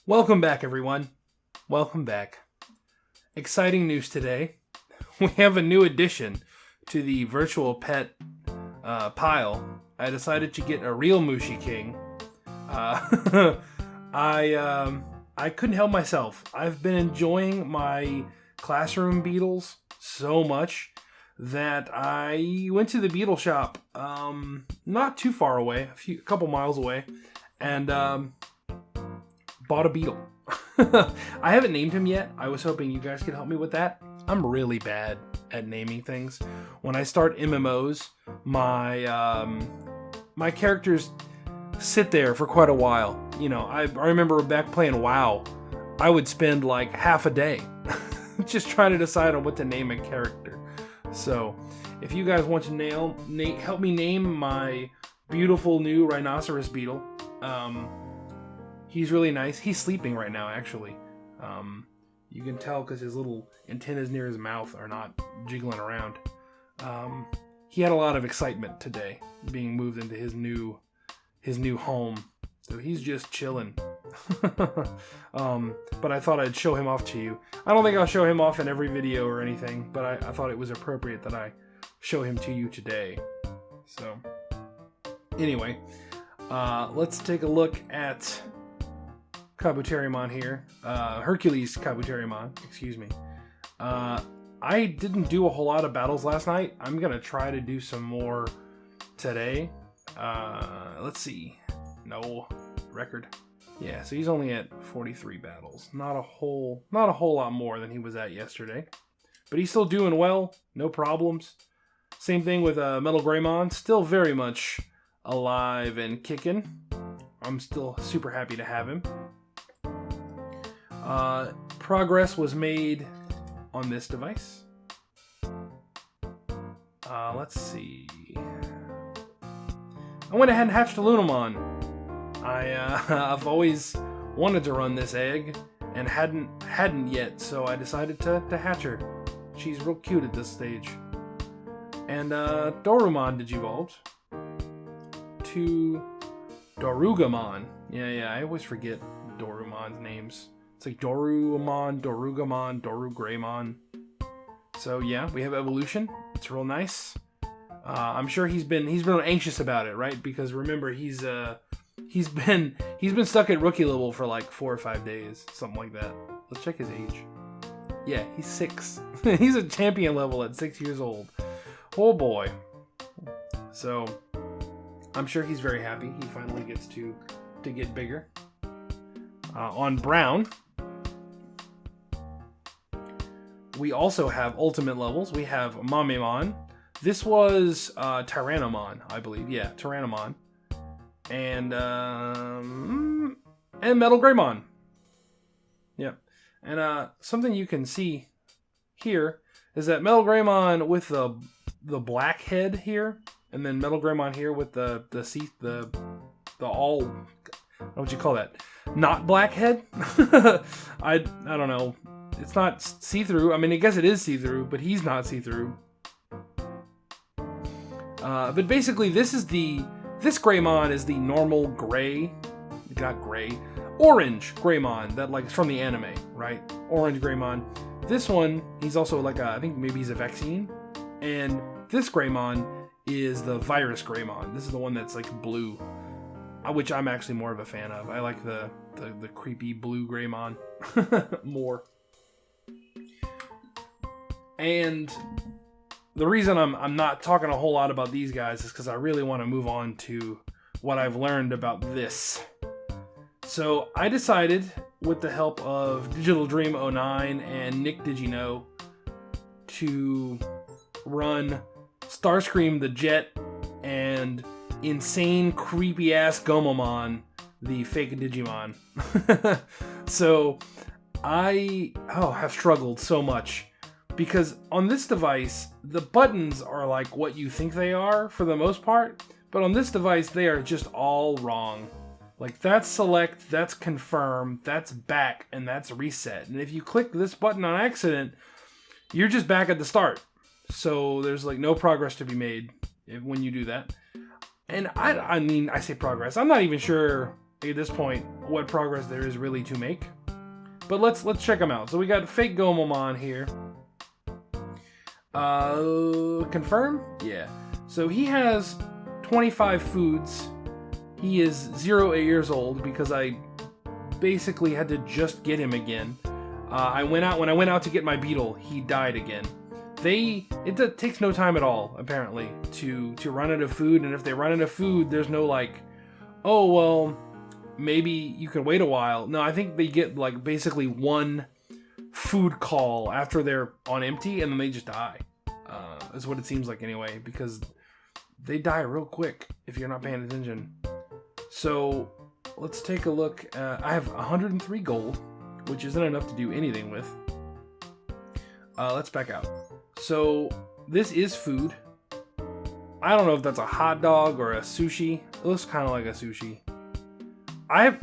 Welcome back, everyone. Welcome back. Exciting news today. We have a new addition to the virtual pet pile. I decided to get a real Mushi King. I couldn't help myself. I've been enjoying my classroom beetles so much that I went to the beetle shop, not too far away, a couple miles away, and bought a beetle. I haven't named him yet. I was hoping you guys could help me with that. I'm really bad at naming things. When I start MMOs, my characters sit there for quite a while. You know, I remember back playing WoW, I would spend like half a day just trying to decide on what to name a character. So, if you guys want to help me name my beautiful new rhinoceros beetle, he's really nice. He's sleeping right now, actually. You can tell because his little antennas near his mouth are not jiggling around. He had a lot of excitement today, being moved into his new home. So he's just chilling. But I thought I'd show him off to you. I don't think I'll show him off in every video or anything, but I thought it was appropriate that I show him to you today. So, anyway, let's take a look at Kabuterimon here. Hercules Kabuterimon, excuse me. I didn't do a whole lot of battles last night. I'm going to try to do some more today. Let's see. No record. Yeah, so he's only at 43 battles. Not a whole lot more than he was at yesterday. But he's still doing well. No problems. Same thing with Metal Greymon. Still very much alive and kicking. I'm still super happy to have him. Progress was made on this device. Let's see. I went ahead and hatched a Lunamon. I've always wanted to run this egg and hadn't yet, so I decided to hatch her. She's real cute at this stage. And Dorumon digivolved to Dorugamon. Yeah, I always forget Dorumon's names. It's like Dorumon, Dorugamon, Dorugreymon. So yeah, we have evolution. It's real nice. I'm sure he's been anxious about it, right? Because remember, he's been stuck at rookie level for like 4 or 5 days, something like that. Let's check his age. Yeah, he's 6. He's a champion level at 6 years old. Oh boy. So I'm sure he's very happy. He finally gets to get bigger. On Brown, we also have ultimate levels. We have Mamemon. This was Tyrannomon, I believe. Yeah, Tyrannomon. And Metal Greymon. Yep. And something you can see here is that Metal Greymon with the black head here, and then Metal Greymon here with the all, what you call that? Not black head? I don't know. It's not see-through. I mean, I guess it is see-through, but he's not see-through. But basically, this Greymon is the normal gray, not gray, orange Greymon that like is from the anime, right? Orange Greymon. This one, he's also like I think maybe he's a vaccine, and this Greymon is the virus Greymon. This is the one that's like blue, which I'm actually more of a fan of. I like the creepy blue Greymon more. And the reason I'm not talking a whole lot about these guys is because I really want to move on to what I've learned about this. So I decided, with the help of Digital Dream 09 and Nick Digino, to run Starscream the Jet and insane creepy ass Gomamon, the fake Digimon. So I have struggled so much. Because on this device, the buttons are like what you think they are for the most part, but on this device, they are just all wrong. Like, that's select, that's confirm, that's back, and that's reset. And if you click this button on accident, you're just back at the start. So there's like no progress to be made when you do that. And I mean, I say progress. I'm not even sure at this point what progress there is really to make. But let's check them out. So we got fake Gomamon here. Confirm? Yeah. So he has 25 foods. He is 0 years old because I basically had to just get him again. When I went out to get my beetle, he died again. It takes no time at all, apparently, to run out of food, and if they run out of food, there's no like, oh well, maybe you can wait a while. No, I think they get like basically one food call after they're on empty, and then they just die. Is what it seems like anyway, because they die real quick if you're not paying attention. So let's take a look. I have 103 gold, which isn't enough to do anything with. Let's back out. So this is food. I don't know if that's a hot dog or a sushi. It looks kind of like a sushi.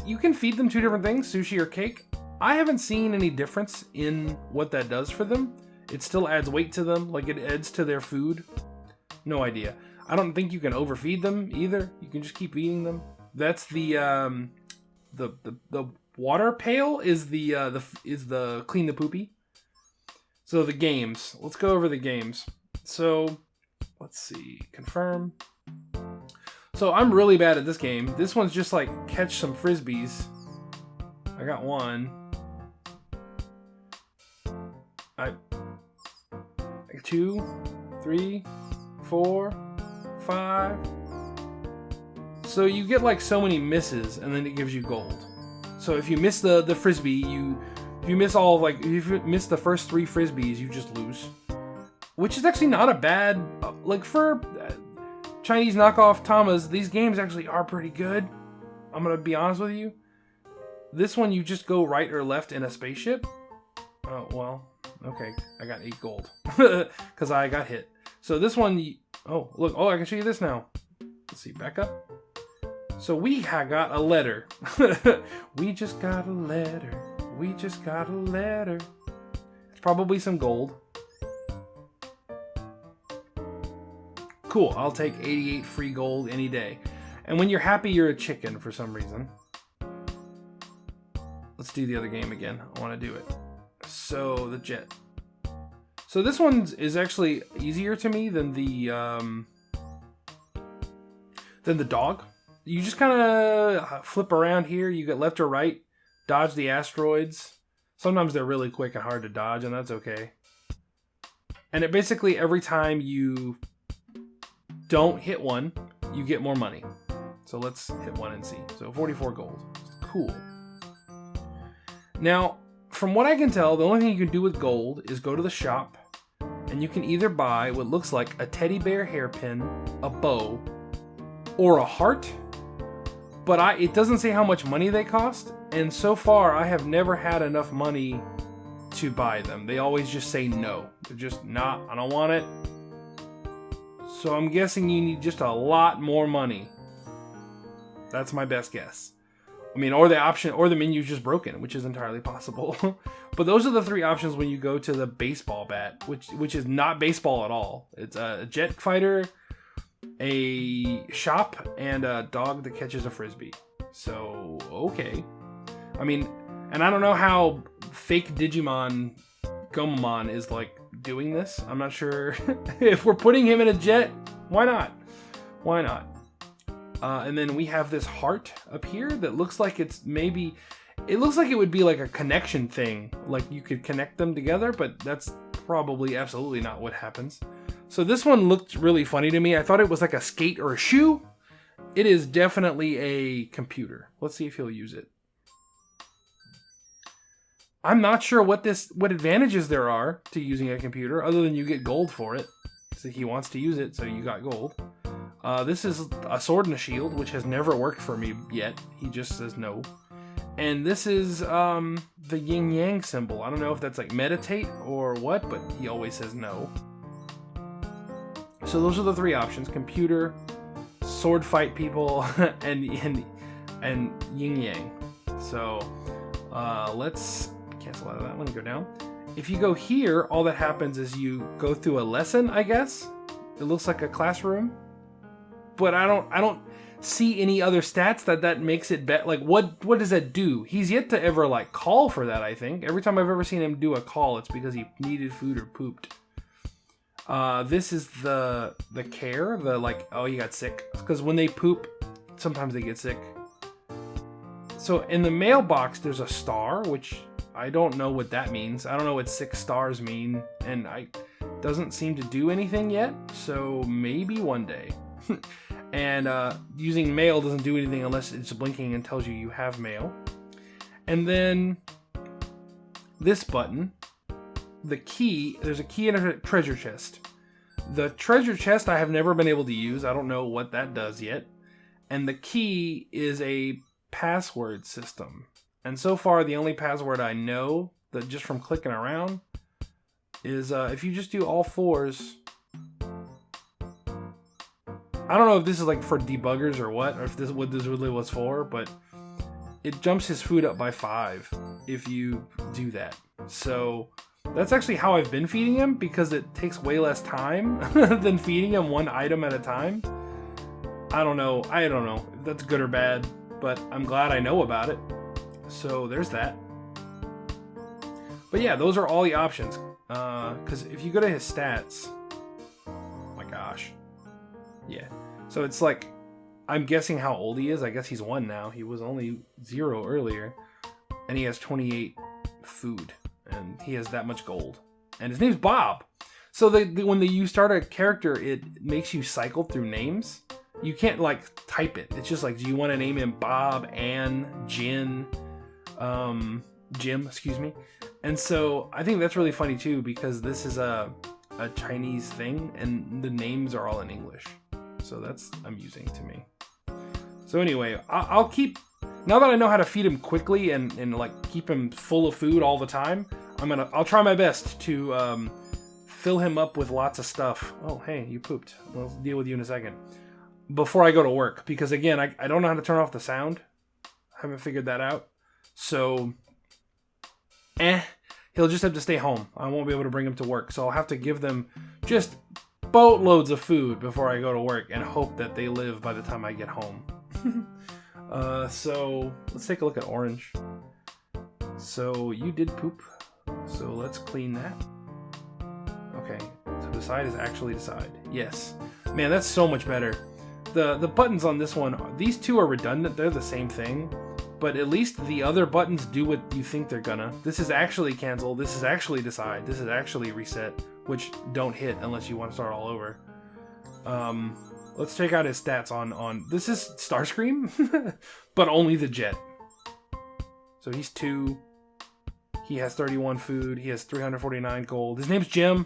You can feed them two different things, sushi or cake. I haven't seen any difference in what that does for them. It still adds weight to them, like it adds to their food. No idea. I don't think you can overfeed them either. You can just keep feeding them. That's the water pail is the clean the poopy. So the games. Let's go over the games. So let's see. Confirm. So I'm really bad at this game. This one's just like catch some frisbees. I got one. I 2, 3, 4, 5. So you get like so many misses, and then it gives you gold. So if you miss the frisbee, if you miss the first 3 frisbees, you just lose. Which is actually not a bad, like for Chinese knockoff Tamas, these games actually are pretty good. I'm gonna be honest with you. This one you just go right or left in a spaceship. Oh well, okay, I got 8 gold because I got hit. So this one, oh look, oh I can show you this now. Let's see, back up. So we got a letter. We just got a letter. We just got a letter. It's probably some gold. Cool, I'll take 88 free gold any day. And when you're happy, you're a chicken for some reason. Let's do the other game again. I want to do it. So, the jet. So this one is actually easier to me than the dog. You just kind of flip around here. You get left or right. Dodge the asteroids. Sometimes they're really quick and hard to dodge, and that's okay. And it basically, every time you don't hit one, you get more money. So let's hit one and see. So 44 gold. Cool. Now, from what I can tell, the only thing you can do with gold is go to the shop, and you can either buy what looks like a teddy bear hairpin, a bow, or a heart. But it doesn't say how much money they cost, and so far I have never had enough money to buy them. They always just say no. They're just not, I don't want it. So I'm guessing you need just a lot more money. That's my best guess. I mean, or the menu's just broken, which is entirely possible. But those are the 3 options when you go to the baseball bat, which is not baseball at all. It's a jet fighter, a shop, and a dog that catches a frisbee. So, okay. I mean, and I don't know how fake Digimon Gomamon is like doing this. I'm not sure if we're putting him in a jet. Why not? Why not? And then we have this heart up here that looks like it looks like it would be like a connection thing. Like you could connect them together, but that's probably absolutely not what happens. So this one looked really funny to me. I thought it was like a skate or a shoe. It is definitely a computer. Let's see if he'll use it. I'm not sure what advantages there are to using a computer other than you get gold for it. So he wants to use it, so you got gold. This is a sword and a shield, which has never worked for me yet. He just says no. And this is the yin yang symbol. I don't know if that's like meditate or what, but he always says no. So those are the 3 options: computer, sword fight people, and yin yang. So let's cancel out of that one and go down. If you go here, all that happens is you go through a lesson, I guess. It looks like a classroom. But see any other stats that makes it better. Like, what does that do? He's yet to ever, like, call for that, I think. Every time I've ever seen him do a call, it's because he needed food or pooped. This is the care, the, like, oh, you got sick. Because when they poop, sometimes they get sick. So in the mailbox, there's a star, which I don't know what that means. I don't know what 6 stars mean, and doesn't seem to do anything yet, so maybe one day. And using mail doesn't do anything unless it's blinking and tells you have mail. And then this button, the key, there's a key in a treasure chest. The treasure chest I have never been able to use. I don't know what that does yet. And the key is a password system. And so far, the only password I know, that just from clicking around, is if you just do all 4s. I don't know if this is like for debuggers or what, or if this what this really was for, but it jumps his food up by 5 if you do that. So that's actually how I've been feeding him, because it takes way less time than feeding him one item at a time. I don't know if that's good or bad, but I'm glad I know about it. So there's that. But yeah, those are all the options. Because if you go to his stats, oh my gosh. Yeah. So it's like, I'm guessing how old he is. I guess he's 1 now. He was only 0 earlier. And he has 28 food. And he has that much gold. And his name's Bob. So when you start a character, it makes you cycle through names. You can't, like, type it. It's just like, do you want to name him Bob, Ann, Jin, Jim, excuse me. And so I think that's really funny too, because this is a Chinese thing and the names are all in English. So that's amusing to me. So anyway, I'll keep, now that I know how to feed him quickly and like keep him full of food all the time, I'll try my best to fill him up with lots of stuff. Oh, hey, you pooped. We'll deal with you in a second. Before I go to work, because again, I don't know how to turn off the sound. I haven't figured that out. So, he'll just have to stay home. I won't be able to bring him to work. So I'll have to give them just boatloads of food before I go to work and hope that they live by the time I get home. So let's take a look at Orange. So you did poop. So let's clean that. Okay, so decide is actually decide. Yes. Man, that's so much better. The buttons on this one, these two are redundant. They're the same thing. But at least the other buttons do what you think they're gonna. This is actually cancel. This is actually decide. This is actually reset, which don't hit unless you want to start all over. Let's check out his stats on this is Starscream, but only the jet. So he's 2. He has 31 food. He has 349 gold. His name's Jim.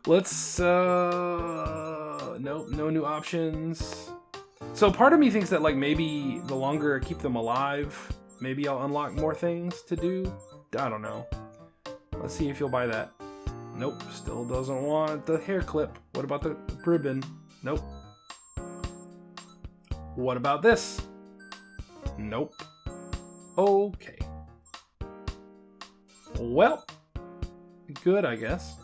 Let's nope, no new options. So part of me thinks that, like, maybe the longer I keep them alive, maybe I'll unlock more things to do. I don't know. Let's see if you'll buy that. Nope, still doesn't want the hair clip. What about the ribbon? Nope. What about this? Nope. Okay. Well, good, I guess.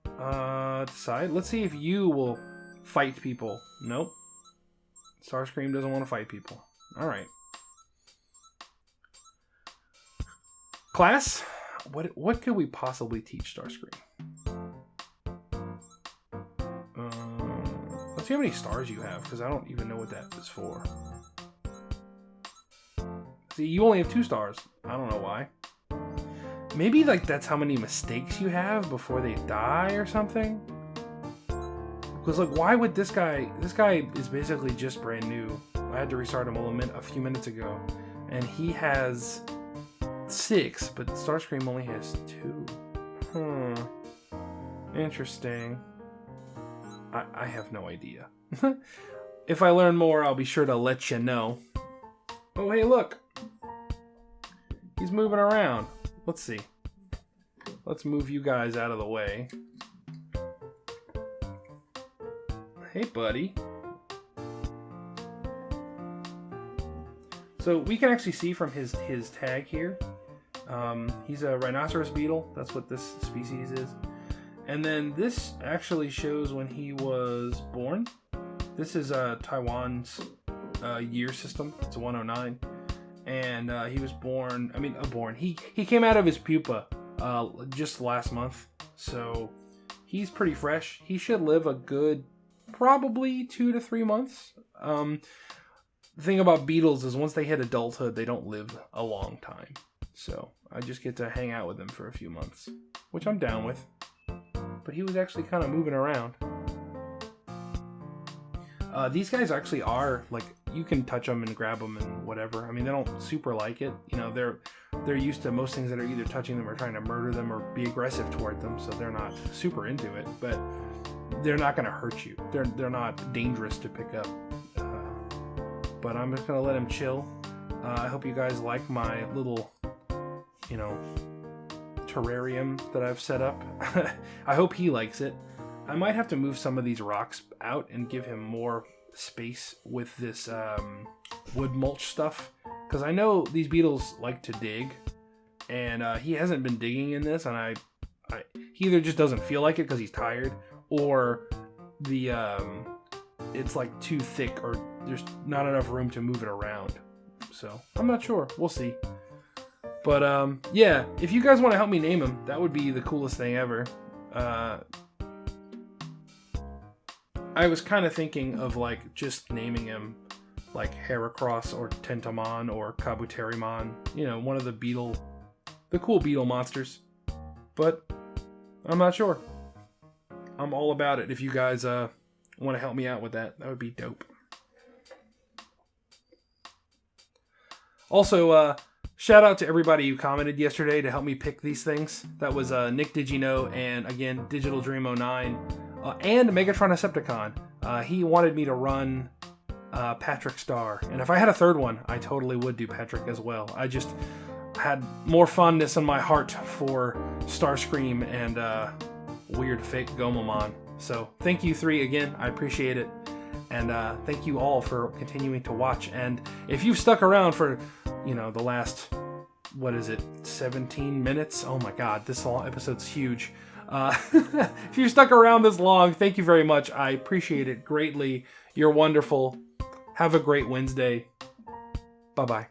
Decide. Let's see if you will fight people. Nope. Starscream doesn't want to fight people. Alright. Class, what could we possibly teach Starscream? Let's see how many stars you have, because I don't even know what that is for. See, you only have 2 stars. I don't know why. Maybe, like, that's how many mistakes you have before they die or something? Because, like, why would this guy is basically just brand new. I had to restart him a few minutes ago. And he has 6, but Starscream only has 2. Interesting. I have no idea. If I learn more, I'll be sure to let you know. Oh, hey, look. He's moving around. Let's see. Let's move you guys out of the way. Hey, buddy. So we can actually see from his tag here. He's a rhinoceros beetle. That's what this species is. And then this actually shows when he was born. This is Taiwan's year system. It's a 109. And he was born, he came out of his pupa just last month. So he's pretty fresh. He should live a good, probably 2 to 3 months. The thing about beetles is once they hit adulthood, they don't live a long time. So I just get to hang out with him for a few months, which I'm down with. But he was actually kind of moving around. These guys actually are, like, you can touch them and grab them and whatever. I mean, they don't super like it. You know, they're used to most things that are either touching them or trying to murder them or be aggressive toward them, so they're not super into it. But they're not going to hurt you. They're not dangerous to pick up. But I'm just going to let him chill. I hope you guys like my little, terrarium that I've set up. I hope he likes it. I might have to move some of these rocks out and give him more space with this wood mulch stuff. Because I know these beetles like to dig. And he hasn't been digging in this. And he either just doesn't feel like it because he's tired. Or it's like too thick or there's not enough room to move it around. So I'm not sure. We'll see. But yeah, if you guys want to help me name him, that would be the coolest thing ever. I was kind of thinking of like just naming him like Heracross or Tentomon or Kabuterimon, one of the cool beetle monsters. But I'm not sure. I'm all about it. If you guys want to help me out with that, that would be dope. Also, shout out to everybody who commented yesterday to help me pick these things. That was Nick Digino and again Digital Dream 09 and Megatron Decepticon. He wanted me to run Patrick Star, and if I had a third one, I totally would do Patrick as well. I just had more fondness in my heart for Starscream and weird fake Gomamon. So thank you three again. I appreciate it. And thank you all for continuing to watch. And if you've stuck around for, the last, 17 minutes? Oh my god, this episode's huge. If you've stuck around this long, thank you very much. I appreciate it greatly. You're wonderful. Have a great Wednesday. Bye-bye.